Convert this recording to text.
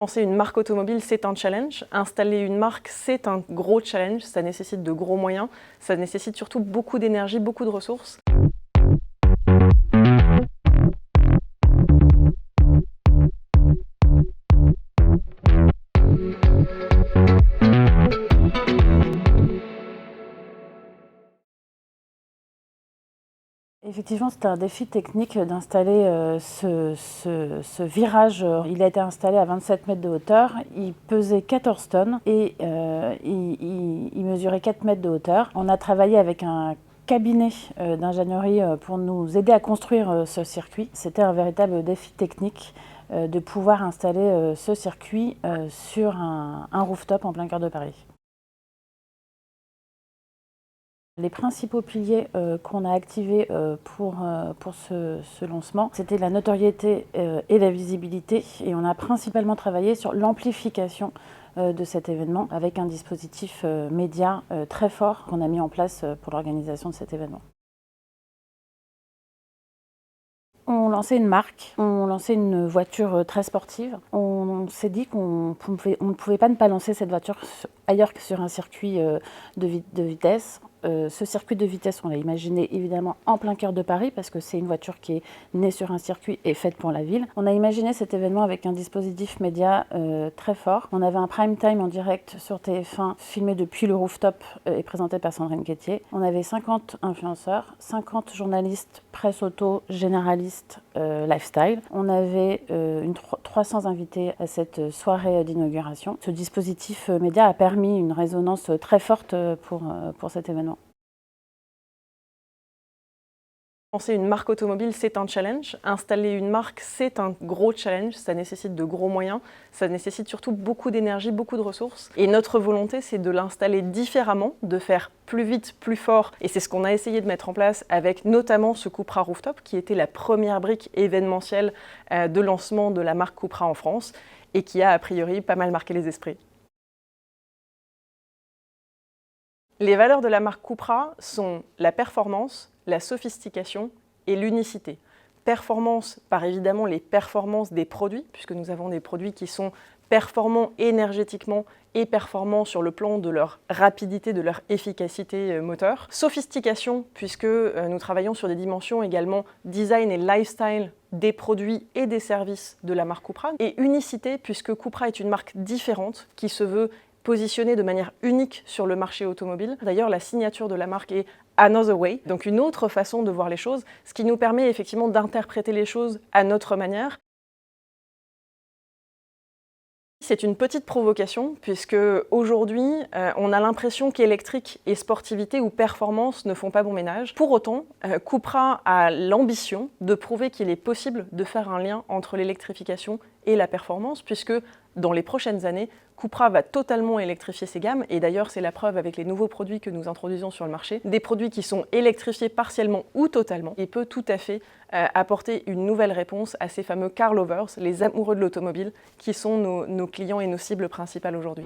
Lancer une marque automobile, c'est un challenge. Installer une marque, c'est un gros challenge. Ça nécessite de gros moyens. Ça nécessite surtout beaucoup d'énergie, beaucoup de ressources. Effectivement, c'était un défi technique d'installer ce virage. Il a été installé à 27 mètres de hauteur, il pesait 14 tonnes et il mesurait 4 mètres de hauteur. On a travaillé avec un cabinet d'ingénierie pour nous aider à construire ce circuit. C'était un véritable défi technique de pouvoir installer ce circuit sur un rooftop en plein cœur de Paris. Les principaux piliers qu'on a activés pour ce lancement, c'était la notoriété et la visibilité. Et on a principalement travaillé sur l'amplification de cet événement avec un dispositif média très fort qu'on a mis en place pour l'organisation de cet événement. On lançait une marque, on lançait une voiture très sportive. On s'est dit qu'on ne pouvait pas ne pas lancer cette voiture ailleurs que sur un circuit de vitesse. Ce circuit de vitesse, on l'a imaginé évidemment en plein cœur de Paris parce que c'est une voiture qui est née sur un circuit et faite pour la ville. On a imaginé cet événement avec un dispositif média très fort. On avait un prime time en direct sur TF1 filmé depuis le rooftop et présenté par Sandrine Quétier. On avait 50 influenceurs, 50 journalistes, presse auto, généralistes, lifestyle. On avait 300 invités à cette soirée d'inauguration. Ce dispositif média a permis une résonance très forte pour cet événement. Lancer une marque automobile, c'est un challenge. Installer une marque, c'est un gros challenge. Ça nécessite de gros moyens. Ça nécessite surtout beaucoup d'énergie, beaucoup de ressources. Et notre volonté, c'est de l'installer différemment, de faire plus vite, plus fort. Et c'est ce qu'on a essayé de mettre en place avec notamment ce Cupra Rooftop, qui était la première brique événementielle de lancement de la marque Cupra en France et qui a priori pas mal marqué les esprits. Les valeurs de la marque Cupra sont la performance, la sophistication et l'unicité. Performance par évidemment les performances des produits, puisque nous avons des produits qui sont performants énergétiquement et performants sur le plan de leur rapidité, de leur efficacité moteur. Sophistication, puisque nous travaillons sur des dimensions également design et lifestyle des produits et des services de la marque Cupra. Et unicité, puisque Cupra est une marque différente qui se veut positionnée de manière unique sur le marché automobile. D'ailleurs, la signature de la marque est Another Way, donc une autre façon de voir les choses, ce qui nous permet effectivement d'interpréter les choses à notre manière. C'est une petite provocation, puisque aujourd'hui, on a l'impression qu'électrique et sportivité ou performance ne font pas bon ménage. Pour autant, Cupra a l'ambition de prouver qu'il est possible de faire un lien entre l'électrification et la performance, puisque dans les prochaines années, Cupra va totalement électrifier ses gammes, et d'ailleurs c'est la preuve avec les nouveaux produits que nous introduisons sur le marché, des produits qui sont électrifiés partiellement ou totalement, et peut tout à fait apporter une nouvelle réponse à ces fameux car lovers, les amoureux de l'automobile, qui sont nos clients et nos cibles principales aujourd'hui.